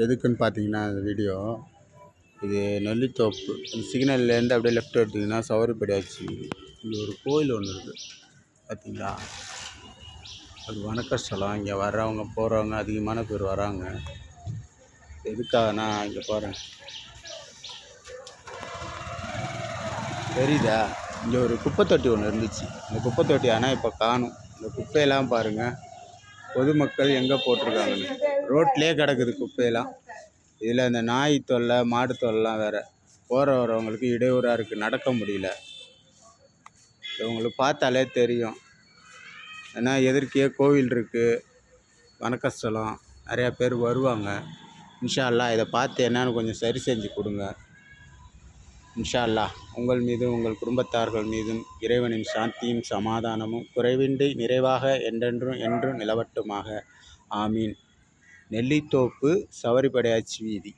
எதுக்குன்னு பார்த்தீங்கன்னா இந்த வீடியோ இது நெல்லித்தோப்பு சிக்னல்லேருந்து அப்படியே லெஃப்ட் எடுத்திங்கன்னா சவரிப்படியாச்சு. இங்கே ஒரு கோயில் ஒன்று இருக்குது பார்த்தீங்களா. அது வணக்க ஸ்தலம். இங்கே வர்றவங்க போகிறவங்க அதிகமான பேர் வராங்க. எதுக்காகனா இங்கே போகிறேன் தெரியுதா. இங்கே ஒரு குப்பை தொட்டி ஒன்று இருந்துச்சு. இந்த குப்பை தொட்டி ஆனால் இப்போ காணும். இந்த குப்பையெல்லாம் பாருங்கள், பொதுமக்கள் எங்கே போட்டிருக்காங்கன்னு. ரோட்லேயே கிடக்குது குப்பையெல்லாம். இதில் இந்த நாய் தொல்லை மாடு தொல்லைலாம் வேறு. போகிற வரவங்களுக்கு இடையூறாக இருக்குது, நடக்க முடியல. இவங்களுக்கு பார்த்தாலே தெரியும். ஏன்னா எதிர்க்கையே கோவில் இருக்குது, வணக்கஸ்தலம், நிறையா பேர் வருவாங்க. இன்ஷா அல்லாஹ் இதை பார்த்து என்னன்னு கொஞ்சம் சரி செஞ்சு கொடுங்க. இன்ஷா அல்லாஹ் உங்கள் மீதும் உங்கள் குடும்பத்தார்கள் மீதும் இறைவனின் சாந்தியும் சமாதானமும் குறைவின்றி நிறைவாக என்றென்றும் என்றும் நிலவட்டுமாக. ஆமீன். நெல்லித்தோப்பு சவரிப்படையாச்சி வீதி.